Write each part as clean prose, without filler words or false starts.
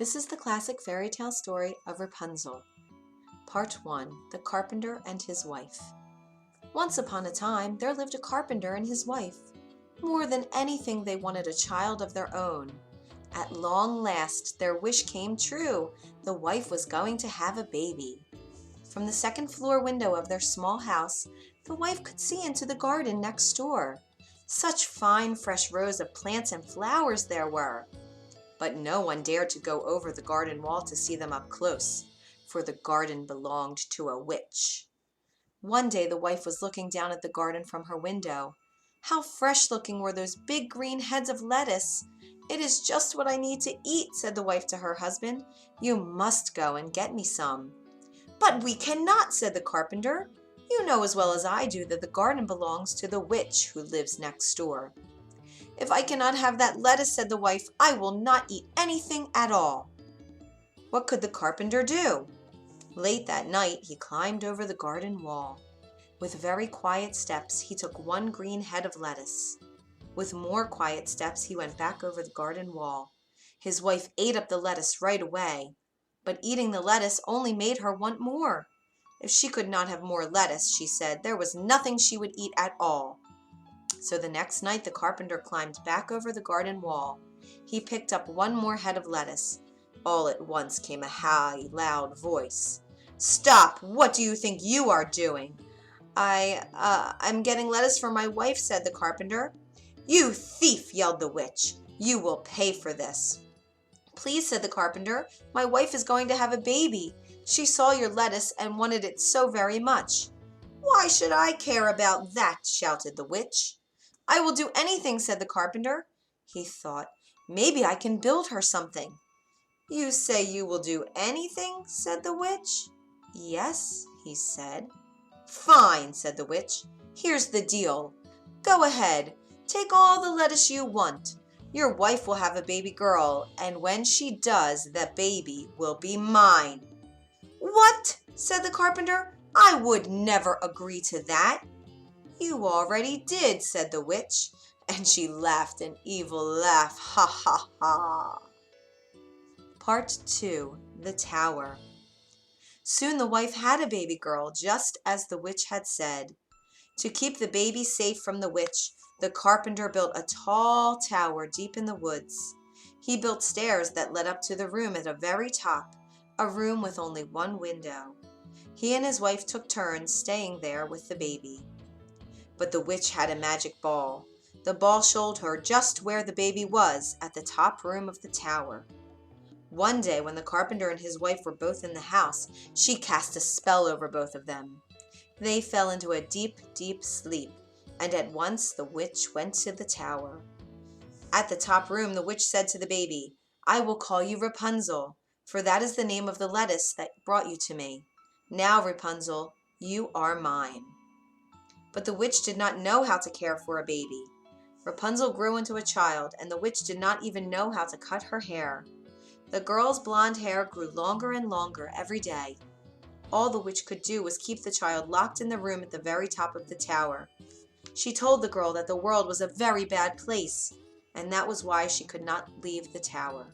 This is the classic fairy tale story of Rapunzel. Part 1. The Carpenter and His Wife. Once upon a time, there lived a carpenter and his wife. More than anything, they wanted a child of their own. At long last, their wish came true. The wife was going to have a baby. From the second-floor window of their small house, the wife could see into the garden next door. Such fine, fresh rows of plants and flowers there were! But no one dared to go over the garden wall to see them up close, for the garden belonged to a witch. One day the wife was looking down at the garden from her window. How fresh-looking were those big green heads of lettuce! "It is just what I need to eat," said the wife to her husband. "You must go and get me some." "But we cannot," said the carpenter. "You know as well as I do that the garden belongs to the witch who lives next door." "If I cannot have that lettuce," said the wife, "I will not eat anything at all." What could the carpenter do? Late that night he climbed over the garden wall. With very quiet steps he took one green head of lettuce. With more quiet steps he went back over the garden wall. His wife ate up the lettuce right away, but eating the lettuce only made her want more. If she could not have more lettuce, she said, there was nothing she would eat at all. So the next night the carpenter climbed back over the garden wall. He picked up one more head of lettuce. All at once came a high, loud voice. "Stop! What do you think you are doing?" I'm getting lettuce for my wife," said the carpenter. "You thief!" yelled the witch. "You will pay for this." "Please," said the carpenter, "my wife is going to have a baby. She saw your lettuce and wanted it so very much." "Why should I care about that?" shouted the witch. "I will do anything," said the carpenter. He thought, "Maybe I can build her something." "You say you will do anything?" said the witch. "Yes," he said. "Fine," said the witch. "Here's the deal. Go ahead, take all the lettuce you want. Your wife will have a baby girl, and when she does, the baby will be mine." "What?" said the carpenter. "I would never agree to that." "You already did," said the witch, and she laughed an evil laugh. Ha ha ha! Part 2. The Tower. Soon the wife had a baby girl, just as the witch had said. To keep the baby safe from the witch, the carpenter built a tall tower deep in the woods. He built stairs that led up to the room at the very top, a room with only one window. He and his wife took turns staying there with the baby. But the witch had a magic ball. The ball showed her just where the baby was, at the top room of the tower. One day, when the carpenter and his wife were both in the house, she cast a spell over both of them. They fell into a deep, deep sleep, and at once the witch went to the tower. At the top room, the witch said to the baby, "I will call you Rapunzel, for that is the name of the lettuce that brought you to me. Now, Rapunzel, you are mine." But the witch did not know how to care for a baby. Rapunzel grew into a child, and the witch did not even know how to cut her hair. The girl's blonde hair grew longer and longer every day. All the witch could do was keep the child locked in the room at the very top of the tower. She told the girl that the world was a very bad place, and that was why she could not leave the tower.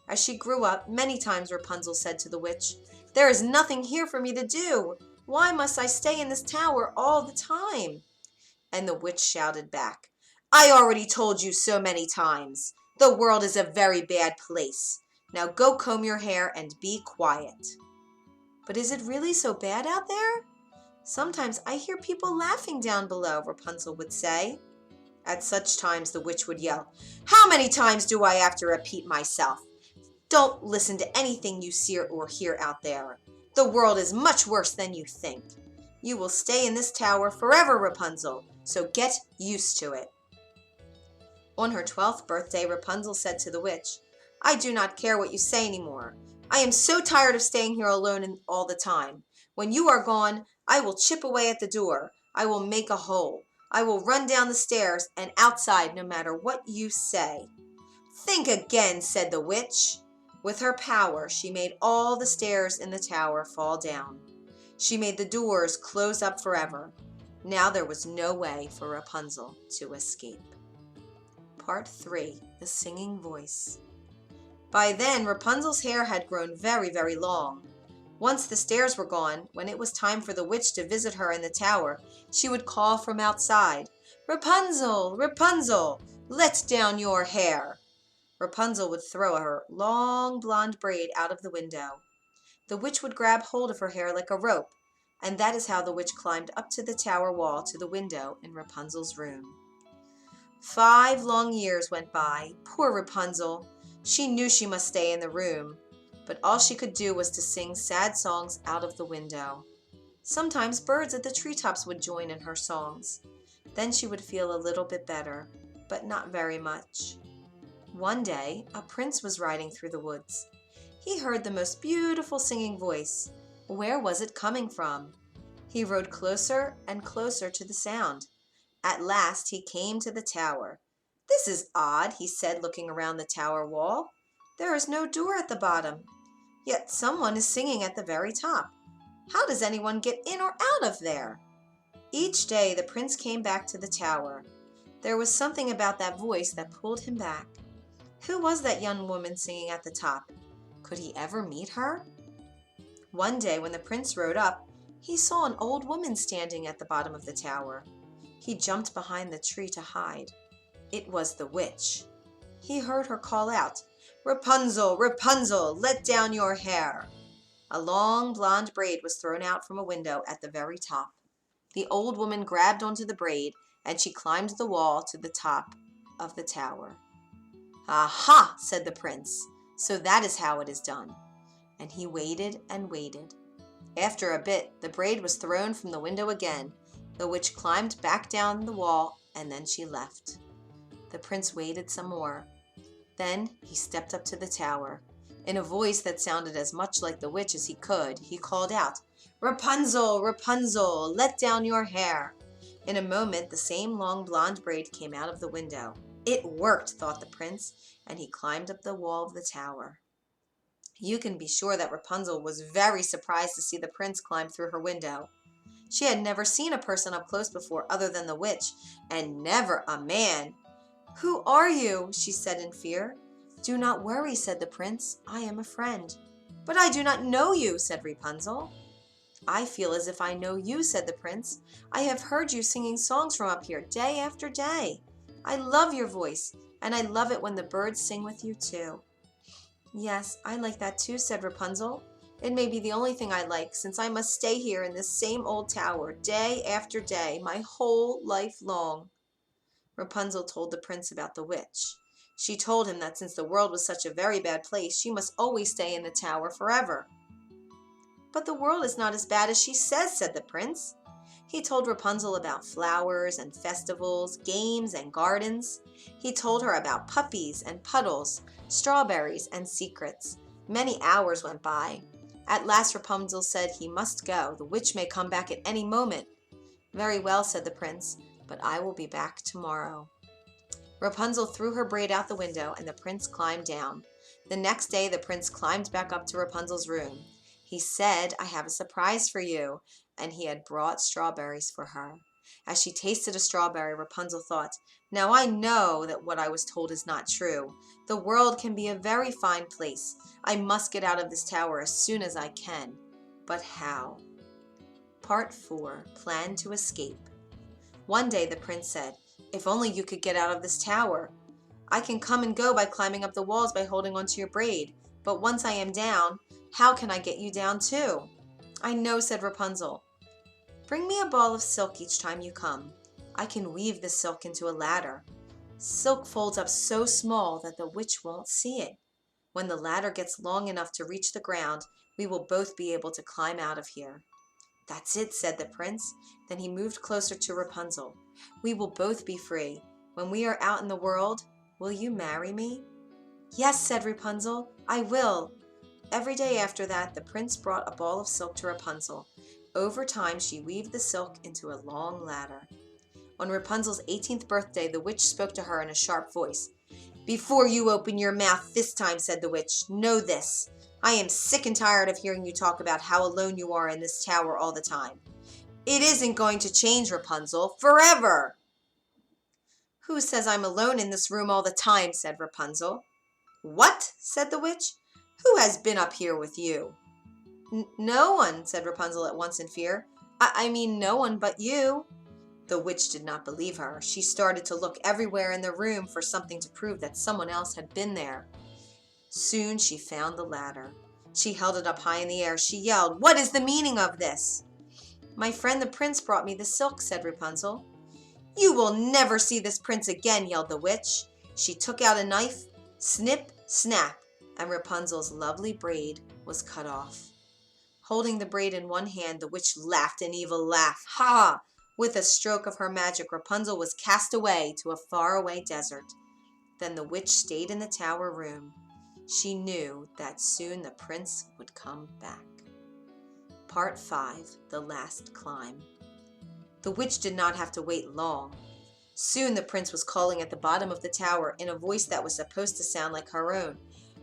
As she grew up, many times Rapunzel said to the witch, "There is nothing here for me to do. Why must I stay in this tower all the time?" And the witch shouted back, "I already told you so many times. The world is a very bad place. Now go comb your hair and be quiet." "But is it really so bad out there? Sometimes I hear people laughing down below," Rapunzel would say. At such times the witch would yell, "How many times do I have to repeat myself? Don't listen to anything you see or hear out there. The world is much worse than you think. You will stay in this tower forever, Rapunzel, so get used to it." On her 12th birthday, Rapunzel said to the witch, "I do not care what you say anymore. I am so tired of staying here alone all the time. When you are gone, I will chip away at the door. I will make a hole. I will run down the stairs and outside no matter what you say." "Think again," said the witch. With her power, she made all the stairs in the tower fall down. She made the doors close up forever. Now there was no way for Rapunzel to escape. Part 3. The Singing Voice. By then, Rapunzel's hair had grown very, very long. Once the stairs were gone, when it was time for the witch to visit her in the tower, she would call from outside, "Rapunzel, Rapunzel, let down your hair." Rapunzel would throw her long blonde braid out of the window. The witch would grab hold of her hair like a rope, and that is how the witch climbed up to the tower wall to the window in Rapunzel's room. 5 long years went by. Poor Rapunzel! She knew she must stay in the room, but all she could do was to sing sad songs out of the window. Sometimes birds at the treetops would join in her songs. Then she would feel a little bit better, but not very much. One day, a prince was riding through the woods. He heard the most beautiful singing voice. Where was it coming from? He rode closer and closer to the sound. At last he came to the tower. "This is odd," he said, looking around the tower wall. "There is no door at the bottom, yet someone is singing at the very top. How does anyone get in or out of there?" Each day the prince came back to the tower. There was something about that voice that pulled him back. Who was that young woman singing at the top? Could he ever meet her? One day when the prince rode up, he saw an old woman standing at the bottom of the tower. He jumped behind the tree to hide. It was the witch. He heard her call out, "Rapunzel, Rapunzel, let down your hair." A long blonde braid was thrown out from a window at the very top. The old woman grabbed onto the braid, and she climbed the wall to the top of the tower. "Aha!" said the prince. "So that is how it is done." And he waited and waited. After a bit, the braid was thrown from the window again. The witch climbed back down the wall, and then she left. The prince waited some more. Then he stepped up to the tower. In a voice that sounded as much like the witch as he could, he called out, "Rapunzel, Rapunzel, let down your hair." In a moment, the same long blonde braid came out of the window. It worked, thought the prince, and he climbed up the wall of the tower. You can be sure that Rapunzel was very surprised to see the prince climb through her window. She had never seen a person up close before other than the witch, and never a man. "Who are you?" she said in fear. "Do not worry," said the prince. "I am a friend." "But I do not know you," said Rapunzel. "I feel as if I know you," said the prince. "I have heard you singing songs from up here day after day. I love your voice, and I love it when the birds sing with you too." "Yes, I like that too," said Rapunzel. "It may be the only thing I like, since I must stay here in this same old tower day after day, my whole life long." Rapunzel told the prince about the witch. She told him that since the world was such a very bad place, she must always stay in the tower forever. "But the world is not as bad as she says," said the prince. He told Rapunzel about flowers and festivals, games and gardens. He told her about puppies and puddles, strawberries and secrets. Many hours went by. At last Rapunzel said he must go. The witch may come back at any moment. "Very well," said the prince, "but I will be back tomorrow." Rapunzel threw her braid out the window, and the prince climbed down. The next day the prince climbed back up to Rapunzel's room. He said, "I have a surprise for you," and he had brought strawberries for her. As she tasted a strawberry, Rapunzel thought, "Now I know that what I was told is not true. The world can be a very fine place. I must get out of this tower as soon as I can. But how?" Part 4. Plan to Escape. One day the prince said, "If only you could get out of this tower. I can come and go by climbing up the walls by holding onto your braid. But once I am down, how can I get you down too?" "I know," said Rapunzel. "Bring me a ball of silk each time you come. I can weave the silk into a ladder. Silk folds up so small that the witch won't see it. When the ladder gets long enough to reach the ground, we will both be able to climb out of here." "That's it," said the prince. Then he moved closer to Rapunzel. "We will both be free. When we are out in the world, will you marry me?" "Yes," said Rapunzel, "I will." Every day after that, the prince brought a ball of silk to Rapunzel. Over time, she weaved the silk into a long ladder. On Rapunzel's 18th birthday, the witch spoke to her in a sharp voice. "Before you open your mouth this time," said the witch, "know this. I am sick and tired of hearing you talk about how alone you are in this tower all the time. It isn't going to change, Rapunzel, forever." "Who says I'm alone in this room all the time?" said Rapunzel. "What?" said the witch. "Who has been up here with you?" No one," said Rapunzel at once in fear. I mean no one but you." The witch did not believe her. She started to look everywhere in the room for something to prove that someone else had been there. Soon she found the ladder. She held it up high in the air. She yelled, "What is the meaning of this?" "My friend the prince brought me the silk," said Rapunzel. "You will never see this prince again," yelled the witch. She took out a knife, snip, snap, and Rapunzel's lovely braid was cut off. Holding the braid in one hand, the witch laughed an evil laugh. Ha! With a stroke of her magic, Rapunzel was cast away to a faraway desert. Then the witch stayed in the tower room. She knew that soon the prince would come back. Part 5, The Last Climb. The witch did not have to wait long. Soon the prince was calling at the bottom of the tower in a voice that was supposed to sound like her own.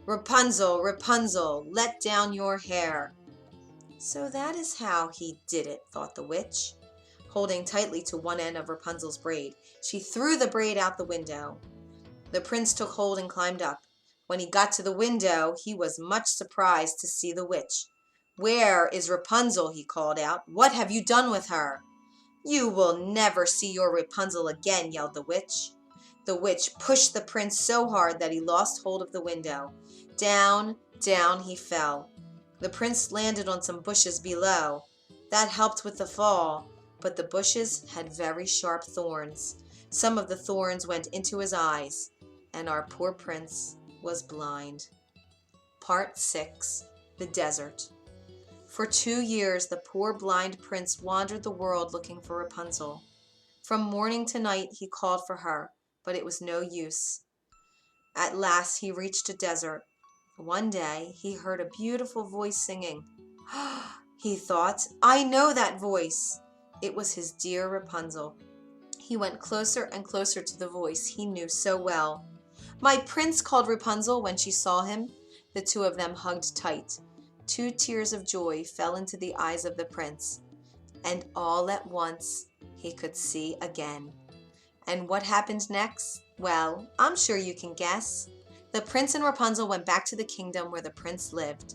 "Rapunzel, Rapunzel, let down your hair." So that is how he did it, thought the witch. Holding tightly to one end of Rapunzel's braid, she threw the braid out the window. The prince took hold and climbed up. When he got to the window, he was much surprised to see the witch. "Where is Rapunzel?" he called out. "What have you done with her?" "You will never see your Rapunzel again," yelled the witch. The witch pushed the prince so hard that he lost hold of the window. Down, down he fell. The prince landed on some bushes below. That helped with the fall, but the bushes had very sharp thorns. Some of the thorns went into his eyes, and our poor prince was blind. Part 6, The Desert. For 2 years the poor blind prince wandered the world looking for Rapunzel. From morning to night he called for her, but it was no use. At last he reached a desert. One day he heard a beautiful voice singing. He thought, "I know that voice." It was his dear Rapunzel. He went closer and closer to the voice he knew so well. "My prince," called Rapunzel when she saw him. The two of them hugged tight. 2 tears of joy fell into the eyes of the prince, and all at once he could see again. And what happened next? Well, I'm sure you can guess. The prince and Rapunzel went back to the kingdom where the prince lived.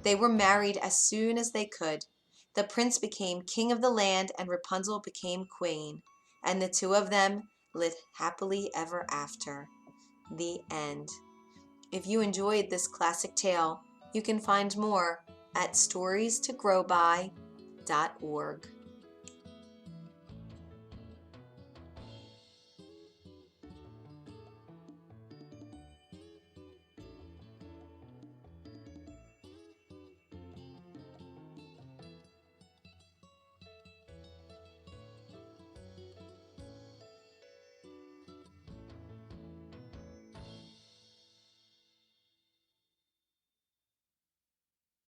They were married as soon as they could. The prince became king of the land and Rapunzel became queen, and the two of them lived happily ever after. The end. If you enjoyed this classic tale, you can find more at storiestogrowby.org.